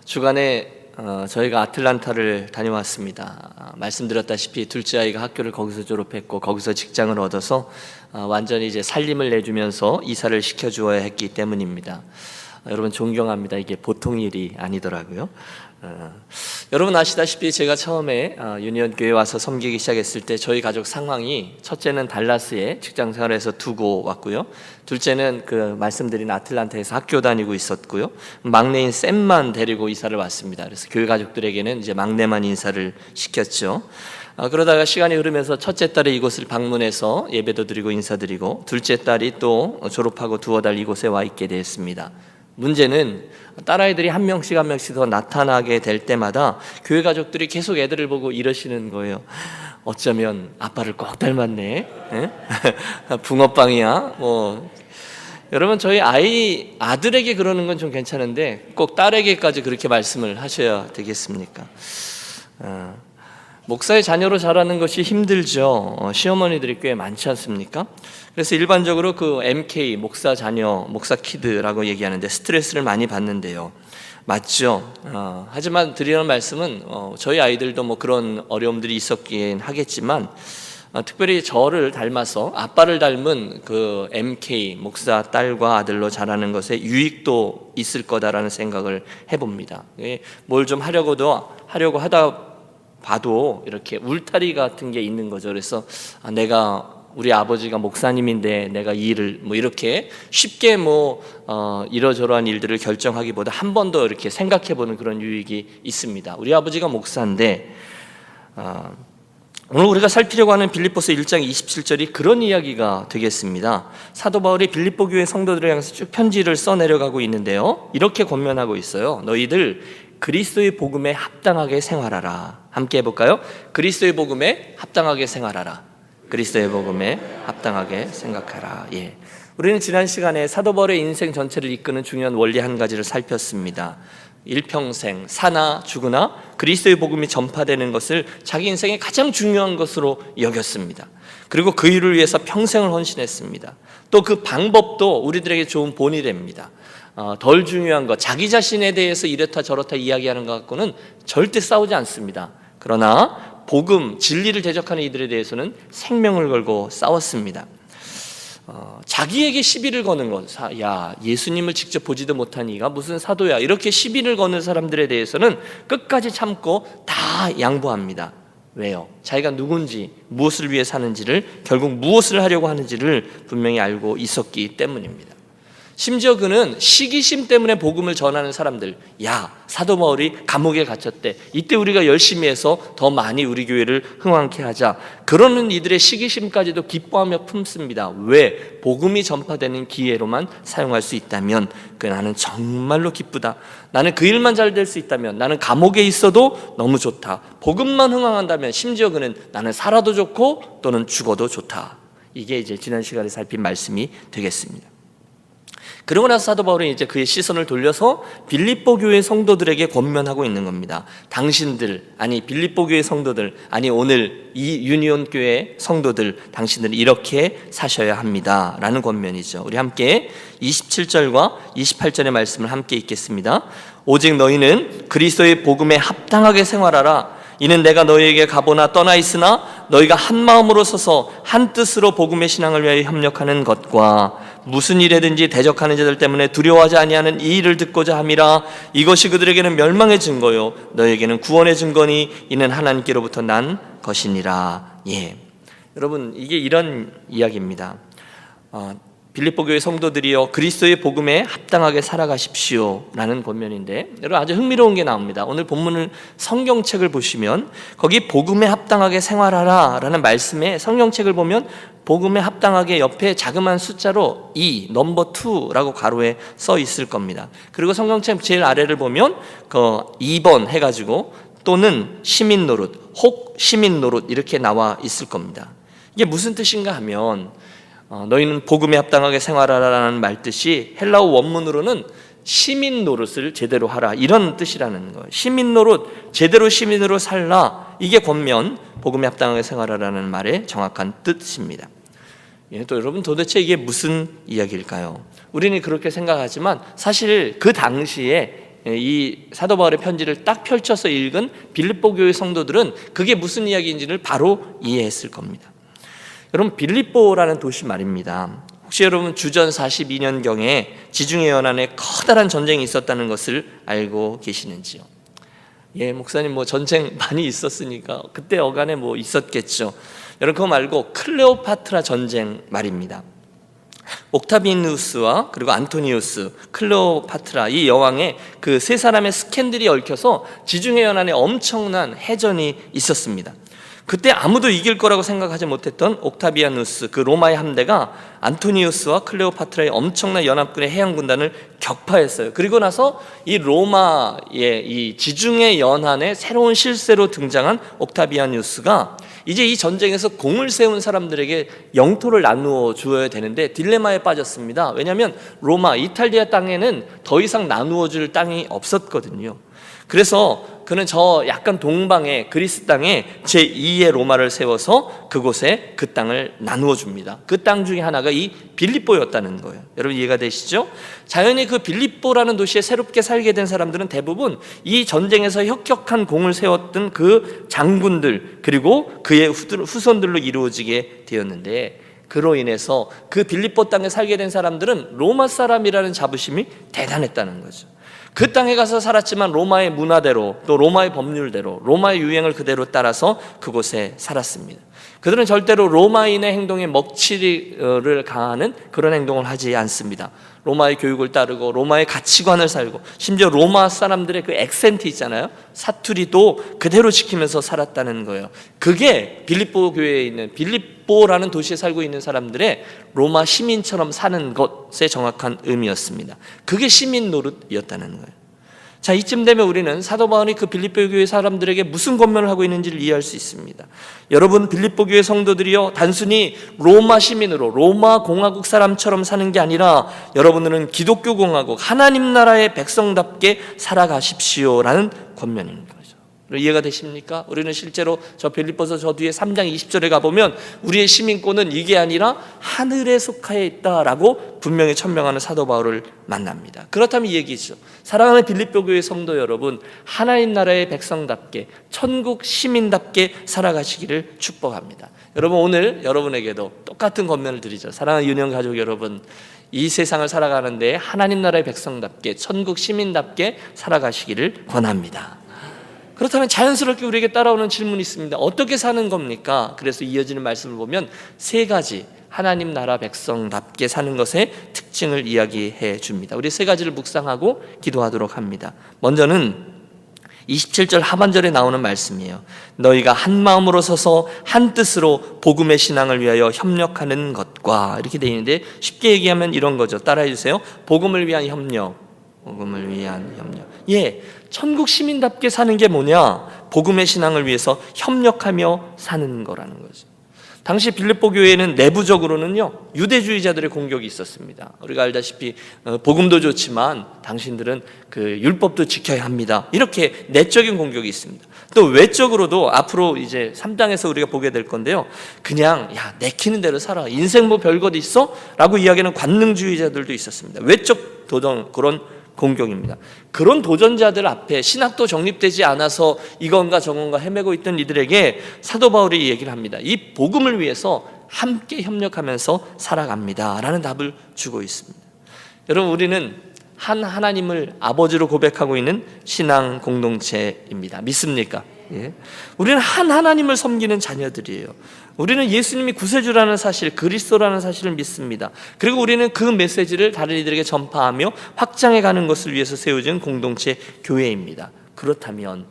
주간에 저희가 아틀란타를 다녀왔습니다. 말씀드렸다시피 둘째 아이가 학교를 거기서 졸업했고 거기서 직장을 얻어서 완전히 이제 살림을 내주면서 이사를 시켜주어야 했기 때문입니다. 여러분 존경합니다. 이게 보통 일이 아니더라고요. 여러분 아시다시피 제가 처음에 유니온교회 와서 섬기기 시작했을 때 저희 가족 상황이, 첫째는 달라스에 직장생활에서 두고 왔고요, 둘째는 그 말씀드린 아틀란타에서 학교 다니고 있었고요, 막내인 샘만 데리고 이사를 왔습니다. 그래서 교회 가족들에게는 이제 막내만 인사를 시켰죠. 그러다가 시간이 흐르면서 첫째 딸이 이곳을 방문해서 예배도 드리고 인사드리고, 둘째 딸이 또 졸업하고 두어 달 이곳에 와 있게 되었습니다. 문제는 딸아이들이 한 명씩 더 나타나게 될 때마다 교회 가족들이 계속 애들을 보고 이러시는 거예요. 어쩌면 아빠를 꼭 닮았네. 붕어빵이야. 여러분, 저희 아들에게 그러는 건 좀 괜찮은데 꼭 딸에게까지 그렇게 말씀을 하셔야 되겠습니까? 목사의 자녀로 자라는 것이 힘들죠. 시어머니들이 꽤 많지 않습니까? 그래서 일반적으로 그 MK, 목사 자녀, 목사 키드라고 얘기하는데 스트레스를 많이 받는데요. 맞죠? 하지만 드리는 말씀은 저희 아이들도 그런 어려움들이 있었긴 하겠지만, 특별히 저를 닮아서 아빠를 닮은 그 MK, 목사 딸과 아들로 자라는 것에 유익도 있을 거다라는 생각을 해봅니다. 뭘 좀 하려고 하다 봐도 이렇게 울타리 같은 게 있는 거죠. 그래서 우리 아버지가 목사님인데 내가 이 일을 이렇게 쉽게 이러저러한 일들을 결정하기보다 한 번 더 이렇게 생각해보는 그런 유익이 있습니다. 우리 아버지가 목사인데 오늘 우리가 살피려고 하는 빌립보서 1장 27절이 그런 이야기가 되겠습니다. 사도 바울이 빌립보 교회 성도들을 향해서 쭉 편지를 써내려가고 있는데요, 이렇게 권면하고 있어요. 너희들 그리스도의 복음에 합당하게 생활하라. 함께 해볼까요? 그리스도의 복음에 합당하게 생활하라. 그리스도의 복음에 합당하게 생각하라. 우리는 지난 시간에 사도 바울의 인생 전체를 이끄는 중요한 원리 한 가지를 살폈습니다. 일평생 사나 죽으나 그리스도의 복음이 전파되는 것을 자기 인생의 가장 중요한 것으로 여겼습니다. 그리고 그 일을 위해서 평생을 헌신했습니다. 또 그 방법도 우리들에게 좋은 본이 됩니다. 덜 중요한 것, 자기 자신에 대해서 이렇다 저렇다 이야기하는 것 갖고는 절대 싸우지 않습니다. 그러나 복음, 진리를 대적하는 이들에 대해서는 생명을 걸고 싸웠습니다. 자기에게 시비를 거는 것, 예수님을 직접 보지도 못한 이가 무슨 사도야, 이렇게 시비를 거는 사람들에 대해서는 끝까지 참고 다 양보합니다. 왜요? 자기가 누군지, 무엇을 위해 사는지를, 결국 무엇을 하려고 하는지를 분명히 알고 있었기 때문입니다. 심지어 그는 시기심 때문에 복음을 전하는 사람들, 사도 바울이 감옥에 갇혔대, 이때 우리가 열심히 해서 더 많이 우리 교회를 흥왕케 하자, 그러는 이들의 시기심까지도 기뻐하며 품습니다. 왜? 복음이 전파되는 기회로만 사용할 수 있다면 나는 정말로 기쁘다. 나는 그 일만 잘 될 수 있다면, 나는 감옥에 있어도 너무 좋다. 복음만 흥왕한다면 심지어 그는 나는 살아도 좋고 또는 죽어도 좋다. 이게 이제 지난 시간에 살핀 말씀이 되겠습니다. 그러고 나서 사도 바울은 이제 그의 시선을 돌려서 빌립보 교회 성도들에게 권면하고 있는 겁니다. 빌립보 교회 성도들, 오늘 이 유니온 교회 성도들, 당신들은 이렇게 사셔야 합니다 라는 권면이죠. 우리 함께 27절과 28절의 말씀을 함께 읽겠습니다. 오직 너희는 그리스도의 복음에 합당하게 생활하라. 이는 내가 너희에게 가보나 떠나 있으나 너희가 한 마음으로 서서 한 뜻으로 복음의 신앙을 위하여 협력하는 것과 무슨 일에든지 대적하는 자들 때문에 두려워하지 아니하는 이 일을 듣고자 함이라. 이것이 그들에게는 멸망의 증거요 너희에게는 구원의 증거니 이는 하나님께로부터 난 것이니라. 여러분, 이게 이런 이야기입니다. 빌립보 교회 성도들이여 그리스도의 복음에 합당하게 살아가십시오 라는 권면인데, 여러분 아주 흥미로운 게 나옵니다. 오늘 본문을 성경책을 보시면 거기 복음에 합당하게 생활하라 라는 말씀에 성경책을 보면 복음에 합당하게 옆에 자그마한 숫자로 넘버 2라고 가로에 써 있을 겁니다. 그리고 성경책 제일 아래를 보면 2번 해가지고 또는 시민노릇, 혹 시민노릇 이렇게 나와 있을 겁니다. 이게 무슨 뜻인가 하면 너희는 복음에 합당하게 생활하라는 말뜻이 헬라어 원문으로는 시민 노릇을 제대로 하라, 이런 뜻이라는 거예요. 시민 노릇, 제대로 시민으로 살라, 이게 권면, 복음에 합당하게 생활하라는 말의 정확한 뜻입니다. 또 여러분, 도대체 이게 무슨 이야기일까요? 우리는 그렇게 생각하지만 사실 그 당시에 이 사도 바울의 편지를 딱 펼쳐서 읽은 빌립보 교회 성도들은 그게 무슨 이야기인지를 바로 이해했을 겁니다. 여러분, 빌립보라는 도시 말입니다. 혹시 여러분 주전 42년경에 지중해 연안에 커다란 전쟁이 있었다는 것을 알고 계시는지요? 예, 목사님 뭐 전쟁 많이 있었으니까 그때 어간에 뭐 있었겠죠. 여러분 그거 말고 클레오파트라 전쟁 말입니다. 옥타비누스와 그리고 안토니우스, 클레오파트라 이 여왕의 그 세 사람의 스캔들이 얽혀서 지중해 연안에 엄청난 해전이 있었습니다. 그때 아무도 이길 거라고 생각하지 못했던 옥타비아누스 그 로마의 함대가 안토니우스와 클레오파트라의 엄청난 연합군의 해양군단을 격파했어요. 그리고 나서 이 로마의 이 지중해 연안에 새로운 실세로 등장한 옥타비아누스가 이제 이 전쟁에서 공을 세운 사람들에게 영토를 나누어 주어야 되는데 딜레마에 빠졌습니다. 왜냐하면 로마, 이탈리아 땅에는 더 이상 나누어 줄 땅이 없었거든요. 그래서 그는 저 약간 동방의 그리스 땅에 제2의 로마를 세워서 그곳에 그 땅을 나누어 줍니다. 그 땅 중에 하나가 이 빌립보였다는 거예요. 여러분 이해가 되시죠? 자연히 그 빌립보라는 도시에 새롭게 살게 된 사람들은 대부분 이 전쟁에서 혁혁한 공을 세웠던 그 장군들 그리고 그의 후손들로 이루어지게 되었는데, 그로 인해서 그 빌립보 땅에 살게 된 사람들은 로마 사람이라는 자부심이 대단했다는 거죠. 그 땅에 가서 살았지만 로마의 문화대로 또 로마의 법률대로 로마의 유행을 그대로 따라서 그곳에 살았습니다. 그들은 절대로 로마인의 행동에 먹칠을 가하는 그런 행동을 하지 않습니다. 로마의 교육을 따르고 로마의 가치관을 살고 심지어 로마 사람들의 그 액센트 있잖아요, 사투리도 그대로 지키면서 살았다는 거예요. 그게 빌립보 교회에 있는 빌립보라는 도시에 살고 있는 사람들의 로마 시민처럼 사는 것의 정확한 의미였습니다. 그게 시민 노릇이었다는 거예요. 자, 이쯤 되면 우리는 사도 바울이 그 빌립보 교회 사람들에게 무슨 권면을 하고 있는지를 이해할 수 있습니다. 여러분, 빌립보 교회 성도들이요, 단순히 로마 시민으로 로마 공화국 사람처럼 사는 게 아니라 여러분들은 기독교 공화국 하나님 나라의 백성답게 살아가십시오라는 권면입니다. 이해가 되십니까? 우리는 실제로 저 빌립보서 저 뒤에 3장 20절에 가보면 우리의 시민권은 이게 아니라 하늘에 속하여 있다라고 분명히 천명하는 사도 바울을 만납니다. 그렇다면 이 얘기죠. 사랑하는 빌립보 교회 성도 여러분, 하나님 나라의 백성답게 천국 시민답게 살아가시기를 축복합니다. 여러분, 오늘 여러분에게도 똑같은 권면을 드리죠. 사랑하는 유년 가족 여러분, 이 세상을 살아가는데 하나님 나라의 백성답게 천국 시민답게 살아가시기를 권합니다. 그렇다면 자연스럽게 우리에게 따라오는 질문이 있습니다. 어떻게 사는 겁니까? 그래서 이어지는 말씀을 보면 세 가지 하나님 나라 백성답게 사는 것의 특징을 이야기해 줍니다. 우리 세 가지를 묵상하고 기도하도록 합니다. 먼저는 27절 하반절에 나오는 말씀이에요. 너희가 한 마음으로 서서 한 뜻으로 복음의 신앙을 위하여 협력하는 것과, 이렇게 되어 있는데 쉽게 얘기하면 이런 거죠. 따라해 주세요. 복음을 위한 협력. 복음을 위한 협력. 예, 천국 시민답게 사는 게 뭐냐? 복음의 신앙을 위해서 협력하며 사는 거라는 거죠. 당시 빌립보 교회에는 내부적으로는요, 유대주의자들의 공격이 있었습니다. 우리가 알다시피 복음도 좋지만 당신들은 그 율법도 지켜야 합니다, 이렇게 내적인 공격이 있습니다. 또 외적으로도 앞으로 이제 3장에서 우리가 보게 될 건데요, 그냥 야 내키는 대로 살아, 인생 뭐 별것 있어? 라고 이야기하는 관능주의자들도 있었습니다. 외적 도전, 그런 공격입니다. 그런 도전자들 앞에 신학도 정립되지 않아서 이건가 저건가 헤매고 있던 이들에게 사도 바울이 얘기를 합니다. 이 복음을 위해서 함께 협력하면서 살아갑니다 라는 답을 주고 있습니다. 여러분, 우리는 한 하나님을 아버지로 고백하고 있는 신앙 공동체입니다. 믿습니까? 예. 우리는 한 하나님을 섬기는 자녀들이에요. 우리는 예수님이 구세주라는 사실, 그리스도라는 사실을 믿습니다. 그리고 우리는 그 메시지를 다른 이들에게 전파하며 확장해가는 것을 위해서 세워진 공동체 교회입니다. 그렇다면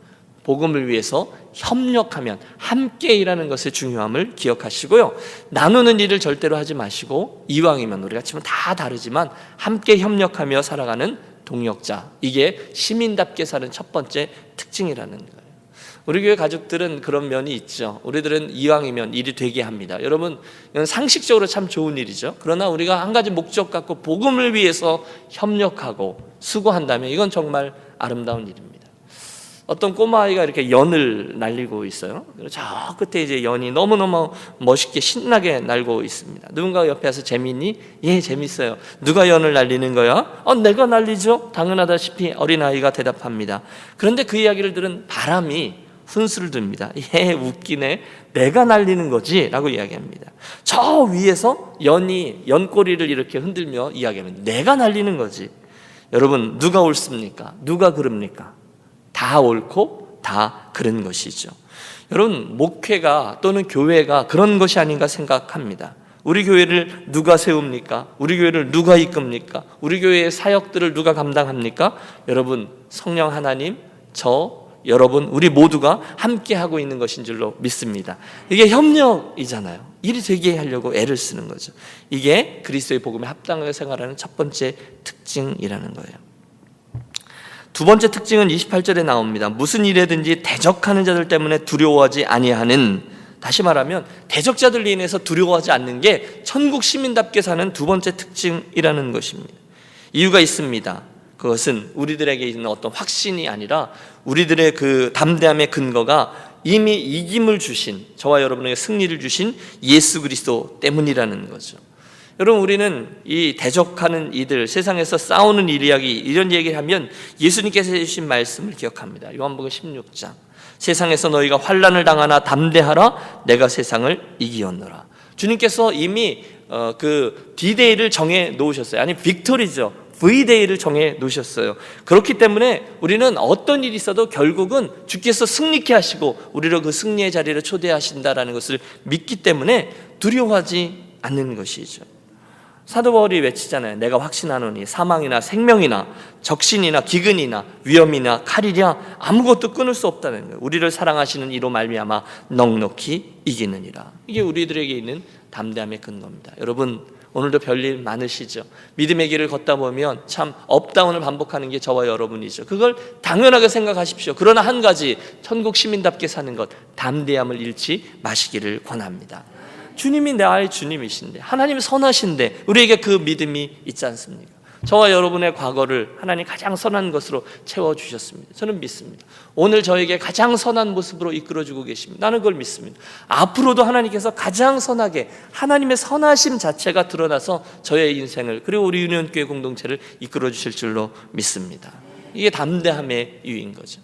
복음을 위해서 협력하면, 함께 일하는 것의 중요함을 기억하시고요, 나누는 일을 절대로 하지 마시고 이왕이면 우리가 지금 다 다르지만 함께 협력하며 살아가는 동역자, 이게 시민답게 사는 첫 번째 특징이라는 거예요. 우리 교회 가족들은 그런 면이 있죠. 우리들은 이왕이면 일이 되게 합니다. 여러분, 이건 상식적으로 참 좋은 일이죠. 그러나 우리가 한 가지 목적 갖고 복음을 위해서 협력하고 수고한다면 이건 정말 아름다운 일입니다. 어떤 꼬마아이가 이렇게 연을 날리고 있어요. 저 끝에 이제 연이 너무너무 멋있게 신나게 날고 있습니다. 누군가 옆에 와서 재밌니? 예, 재밌어요. 누가 연을 날리는 거야? 내가 날리죠. 당연하다시피 어린아이가 대답합니다. 그런데 그 이야기를 들은 바람이 훈수를 둡니다. 예, 웃기네. 내가 날리는 거지 라고 이야기합니다. 저 위에서 연이 연꼬리를 이렇게 흔들며 이야기합니다. 내가 날리는 거지. 여러분, 누가 옳습니까? 누가 그릅니까? 다 옳고 다 그런 것이죠. 여러분, 목회가 또는 교회가 그런 것이 아닌가 생각합니다. 우리 교회를 누가 세웁니까? 우리 교회를 누가 이끕니까? 우리 교회의 사역들을 누가 감당합니까? 여러분, 성령 하나님, 여러분, 우리 모두가 함께 하고 있는 것인 줄로 믿습니다. 이게 협력이잖아요. 일이 되게 하려고 애를 쓰는 거죠. 이게 그리스도의 복음에 합당하게 생활하는 첫 번째 특징이라는 거예요. 두 번째 특징은 28절에 나옵니다. 무슨 일에든지 대적하는 자들 때문에 두려워하지 아니하는, 다시 말하면 대적자들로 인해서 두려워하지 않는 게 천국 시민답게 사는 두 번째 특징이라는 것입니다. 이유가 있습니다. 그것은 우리들에게 있는 어떤 확신이 아니라 우리들의 그 담대함의 근거가 이미 이김을 주신, 저와 여러분에게 승리를 주신 예수 그리스도 때문이라는 거죠. 여러분, 우리는 이 대적하는 이들, 세상에서 싸우는 이런 얘기를 하면 예수님께서 해주신 말씀을 기억합니다. 요한복음 16장, 세상에서 너희가 환난을 당하나 담대하라, 내가 세상을 이기었노라. 주님께서 이미 그 D-Day를 정해 놓으셨어요. 아니, 빅토리죠. V-Day를 정해 놓으셨어요. 그렇기 때문에 우리는 어떤 일이 있어도 결국은 주께서 승리케 하시고 우리를 그 승리의 자리를 초대하신다라는 것을 믿기 때문에 두려워하지 않는 것이죠. 사도 바울이 외치잖아요. 내가 확신하노니 사망이나 생명이나 적신이나 기근이나 위험이나 칼이랴 아무것도 끊을 수 없다는 거예요. 우리를 사랑하시는 이로 말미암아 넉넉히 이기느니라. 이게 우리들에게 있는 담대함의 근거입니다. 여러분, 오늘도 별일 많으시죠? 믿음의 길을 걷다 보면 참 업다운을 반복하는 게 저와 여러분이죠. 그걸 당연하게 생각하십시오. 그러나 한 가지, 천국 시민답게 사는 것, 담대함을 잃지 마시기를 권합니다. 주님이 나의 주님이신데, 하나님이 선하신데 우리에게 그 믿음이 있지 않습니까? 저와 여러분의 과거를 하나님 가장 선한 것으로 채워주셨습니다. 저는 믿습니다. 오늘 저에게 가장 선한 모습으로 이끌어주고 계십니다. 나는 그걸 믿습니다. 앞으로도 하나님께서 가장 선하게 하나님의 선하심 자체가 드러나서 저의 인생을, 그리고 우리 유년교회 공동체를 이끌어주실 줄로 믿습니다. 이게 담대함의 이유인 거죠.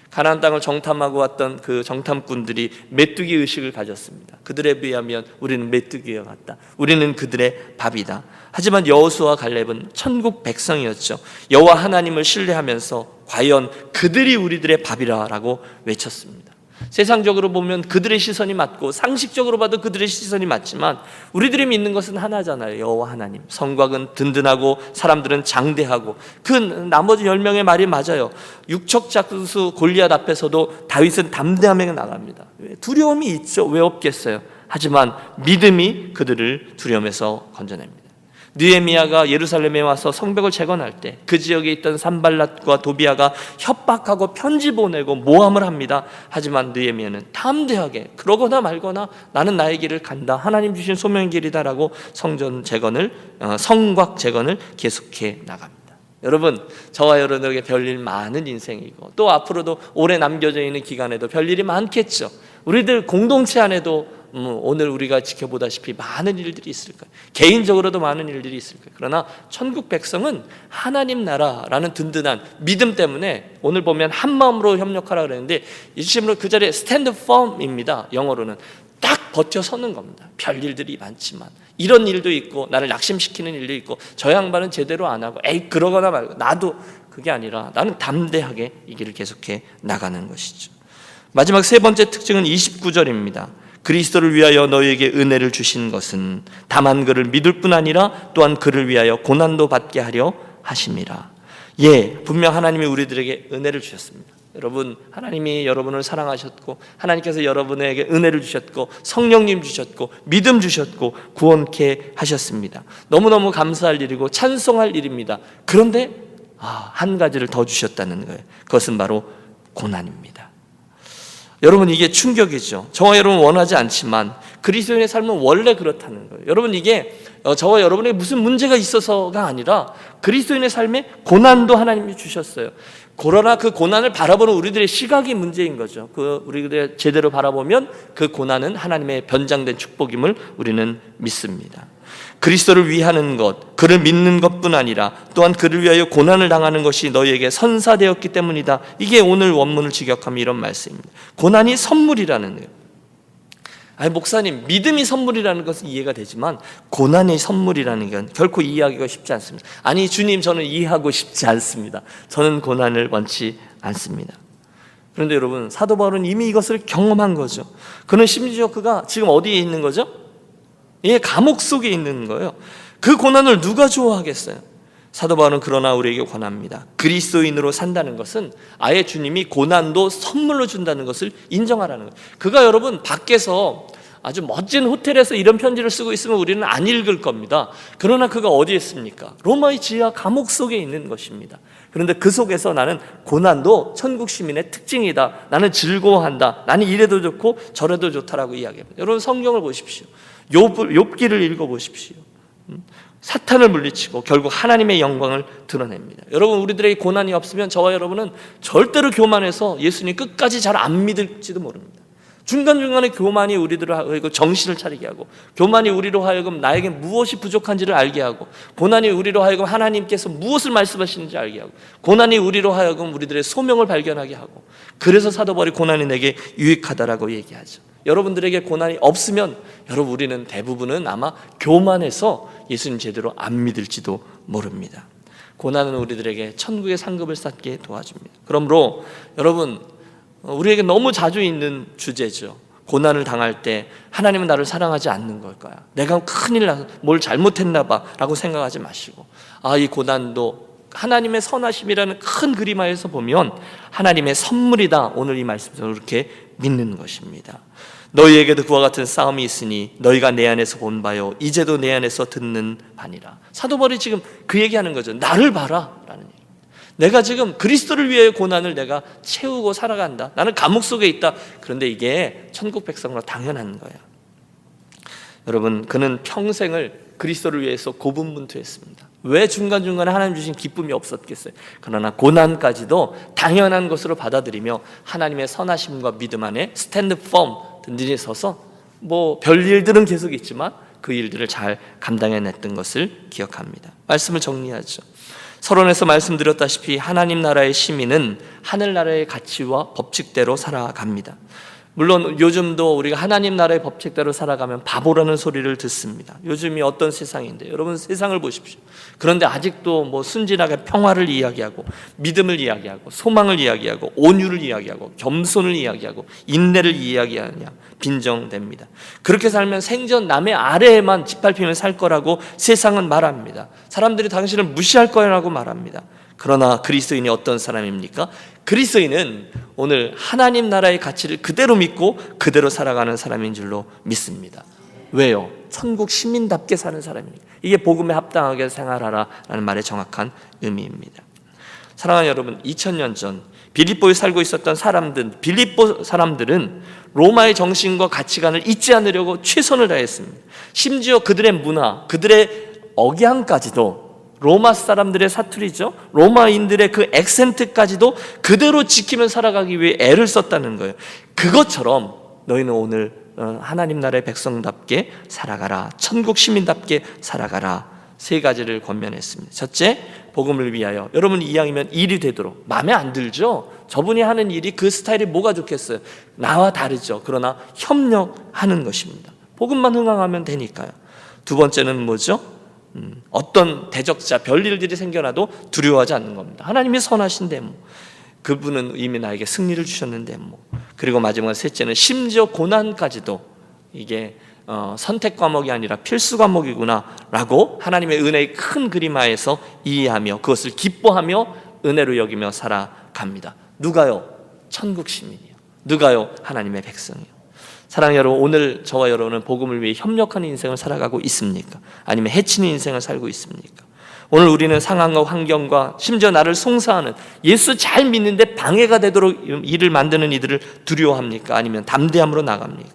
가나안 땅을 정탐하고 왔던 그 정탐꾼들이 메뚜기 의식을 가졌습니다. 그들에 비하면 우리는 메뚜기와 같다. 우리는 그들의 밥이다. 하지만 여호수아와 갈렙은 천국 백성이었죠. 여호와 하나님을 신뢰하면서 과연 그들이 우리들의 밥이라라고 외쳤습니다. 세상적으로 보면 그들의 시선이 맞고 상식적으로 봐도 그들의 시선이 맞지만 우리들이 믿는 것은 하나잖아요. 여호와 하나님. 성곽은 든든하고 사람들은 장대하고, 그 나머지 10명의 말이 맞아요. 육척 장수 골리앗 앞에서도 다윗은 담대함에 나갑니다. 두려움이 있죠. 왜 없겠어요? 하지만 믿음이 그들을 두려움에서 건져냅니다. 느헤미야가 예루살렘에 와서 성벽을 재건할 때 그 지역에 있던 산발랏과 도비아가 협박하고 편지 보내고 모함을 합니다. 하지만 느헤미야는 담대하게 그러거나 말거나 나는 나의 길을 간다, 하나님 주신 소명의 길이다라고 성곽 재건을 계속해 나갑니다. 여러분, 저와 여러분에게 별일 많은 인생이고 또 앞으로도 오래 남겨져 있는 기간에도 별일이 많겠죠. 우리들 공동체 안에도 오늘 우리가 지켜보다시피 많은 일들이 있을 거예요. 개인적으로도 많은 일들이 있을 거예요. 그러나 천국 백성은 하나님 나라라는 든든한 믿음 때문에 오늘 보면 한 마음으로 협력하라 그랬는데 이 시험으로 그 자리에 stand firm입니다. 영어로는 딱 버텨 서는 겁니다. 별 일들이 많지만 이런 일도 있고 나를 낙심시키는 일도 있고 저 양반은 제대로 안 하고 에이 그러거나 말고, 나도 그게 아니라 나는 담대하게 이 길을 계속해 나가는 것이죠. 마지막 세 번째 특징은 29절입니다. 그리스도를 위하여 너희에게 은혜를 주신 것은 다만 그를 믿을 뿐 아니라 또한 그를 위하여 고난도 받게 하려 하심이라. 예, 분명 하나님이 우리들에게 은혜를 주셨습니다. 여러분, 하나님이 여러분을 사랑하셨고 하나님께서 여러분에게 은혜를 주셨고 성령님 주셨고 믿음 주셨고 구원케 하셨습니다. 너무너무 감사할 일이고 찬송할 일입니다. 그런데 한 가지를 더 주셨다는 거예요. 그것은 바로 고난입니다. 여러분, 이게 충격이죠. 저와 여러분 원하지 않지만 그리스도인의 삶은 원래 그렇다는 거예요. 여러분, 이게 저와 여러분에게 무슨 문제가 있어서가 아니라 그리스도인의 삶에 고난도 하나님이 주셨어요. 그러나 그 고난을 바라보는 우리들의 시각이 문제인 거죠. 우리들이 제대로 바라보면 그 고난은 하나님의 변장된 축복임을 우리는 믿습니다. 그리스도를 위하는 것, 그를 믿는 것뿐 아니라 또한 그를 위하여 고난을 당하는 것이 너희에게 선사되었기 때문이다. 이게 오늘 원문을 직역하면 이런 말씀입니다. 고난이 선물이라는 거예요. 아니, 목사님, 믿음이 선물이라는 것은 이해가 되지만 고난이 선물이라는 건 결코 이해하기가 쉽지 않습니다. 아니, 주님, 저는 이해하고 싶지 않습니다. 저는 고난을 원치 않습니다. 그런데 여러분, 사도 바울은 이미 이것을 경험한 거죠. 그는 심지어 그가 지금 어디에 있는 거죠? 예, 감옥 속에 있는 거예요. 그 고난을 누가 좋아하겠어요? 사도 바울은 그러나 우리에게 권합니다. 그리스도인으로 산다는 것은 아예 주님이 고난도 선물로 준다는 것을 인정하라는 거예요. 그가 여러분 밖에서 아주 멋진 호텔에서 이런 편지를 쓰고 있으면 우리는 안 읽을 겁니다. 그러나 그가 어디에 있습니까? 로마의 지하 감옥 속에 있는 것입니다. 그런데 그 속에서 나는 고난도 천국 시민의 특징이다. 나는 즐거워한다. 나는 이래도 좋고 저래도 좋다라고 이야기합니다. 여러분, 성경을 보십시오. 욥기를 읽어보십시오. 사탄을 물리치고 결국 하나님의 영광을 드러냅니다. 여러분, 우리들에게 고난이 없으면 저와 여러분은 절대로 교만해서 예수님 끝까지 잘 안 믿을지도 모릅니다. 중간중간에 교만이 우리들을 하고 정신을 차리게 하고, 교만이 우리로 하여금 나에게 무엇이 부족한지를 알게 하고, 고난이 우리로 하여금 하나님께서 무엇을 말씀하시는지 알게 하고, 고난이 우리로 하여금 우리들의 소명을 발견하게 하고, 그래서 사도 바울이 고난이 내게 유익하다라고 얘기하죠. 여러분들에게 고난이 없으면 여러분, 우리는 대부분은 아마 교만해서 예수님 제대로 안 믿을지도 모릅니다. 고난은 우리들에게 천국의 상급을 쌓게 도와줍니다. 그러므로 여러분, 우리에게 너무 자주 있는 주제죠. 고난을 당할 때 하나님은 나를 사랑하지 않는 걸까요? 내가 큰일 나서 뭘 잘못했나 봐 라고 생각하지 마시고, 이 고난도 하나님의 선하심이라는 큰 그림하에서 보면 하나님의 선물이다. 오늘 이 말씀으로 이렇게 믿는 것입니다. 너희에게도 그와 같은 싸움이 있으니 너희가 내 안에서 본 바요 이제도 내 안에서 듣는 바니라. 사도 바울이 지금 그 얘기하는 거죠. 나를 봐라 라는 얘기. 내가 지금 그리스도를 위해 고난을 내가 채우고 살아간다. 나는 감옥 속에 있다. 그런데 이게 천국 백성으로 당연한 거예요. 여러분, 그는 평생을 그리스도를 위해서 고분분투했습니다. 왜 중간중간에 하나님 주신 기쁨이 없었겠어요? 그러나 고난까지도 당연한 것으로 받아들이며 하나님의 선하심과 믿음 안에 스탠드 펌 든든히 서서 별일들은 계속 있지만 그 일들을 잘 감당해냈던 것을 기억합니다. 말씀을 정리하죠. 서론에서 말씀드렸다시피 하나님 나라의 시민은 하늘나라의 가치와 법칙대로 살아갑니다. 물론 요즘도 우리가 하나님 나라의 법칙대로 살아가면 바보라는 소리를 듣습니다. 요즘이 어떤 세상인데, 여러분 세상을 보십시오. 그런데 아직도 순진하게 평화를 이야기하고, 믿음을 이야기하고, 소망을 이야기하고, 온유를 이야기하고, 겸손을 이야기하고, 인내를 이야기하냐 빈정됩니다. 그렇게 살면 생전 남의 아래에만 짓밟히며 살 거라고 세상은 말합니다. 사람들이 당신을 무시할 거라고 말합니다. 그러나 그리스도인이 어떤 사람입니까? 그리스도인은 오늘 하나님 나라의 가치를 그대로 믿고 그대로 살아가는 사람인 줄로 믿습니다. 왜요? 천국 시민답게 사는 사람입니다. 이게 복음에 합당하게 생활하라라는 말의 정확한 의미입니다. 사랑하는 여러분, 2000년 전 빌립보에 살고 있었던 빌립보 사람들은 로마의 정신과 가치관을 잊지 않으려고 최선을 다했습니다. 심지어 그들의 문화, 그들의 억양까지도, 로마 사람들의 사투리죠, 로마인들의 그 액센트까지도 그대로 지키며 살아가기 위해 애를 썼다는 거예요. 그것처럼 너희는 오늘 하나님 나라의 백성답게 살아가라, 천국 시민답게 살아가라. 세 가지를 권면했습니다. 첫째, 복음을 위하여. 여러분, 이왕이면 일이 되도록. 마음에 안 들죠? 저분이 하는 일이 그 스타일이 뭐가 좋겠어요? 나와 다르죠. 그러나 협력하는 것입니다. 복음만 흥황하면 되니까요. 두 번째는 뭐죠? 어떤 대적자, 별일들이 생겨나도 두려워하지 않는 겁니다. 하나님이 선하신데 그분은 이미 나에게 승리를 주셨는데 그리고 마지막 셋째는 심지어 고난까지도 이게 선택 과목이 아니라 필수 과목이구나 라고 하나님의 은혜의 큰 그림하에서 이해하며 그것을 기뻐하며 은혜로 여기며 살아갑니다. 누가요? 천국 시민이요. 누가요? 하나님의 백성이요. 사랑하는 여러분, 오늘 저와 여러분은 복음을 위해 협력하는 인생을 살아가고 있습니까? 아니면 해치는 인생을 살고 있습니까? 오늘 우리는 상황과 환경과 심지어 나를 송사하는, 예수 잘 믿는데 방해가 되도록 일을 만드는 이들을 두려워합니까? 아니면 담대함으로 나갑니까?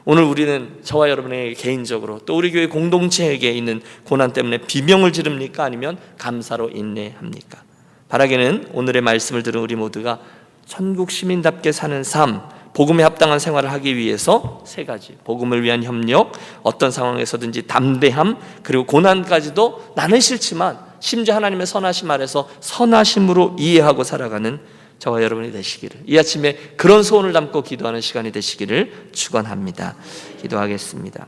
오늘 우리는 저와 여러분에게 개인적으로 또 우리 교회 공동체에게 있는 고난 때문에 비명을 지릅니까? 아니면 감사로 인내합니까? 바라기는 오늘의 말씀을 들은 우리 모두가 천국 시민답게 사는 삶, 복음에 합당한 생활을 하기 위해서 세 가지: 복음을 위한 협력, 어떤 상황에서든지 담대함, 그리고 고난까지도 나는 싫지만 심지어 하나님의 선하심 아래서 선하심으로 이해하고 살아가는 저와 여러분이 되시기를, 이 아침에 그런 소원을 담고 기도하는 시간이 되시기를 축원합니다. 기도하겠습니다.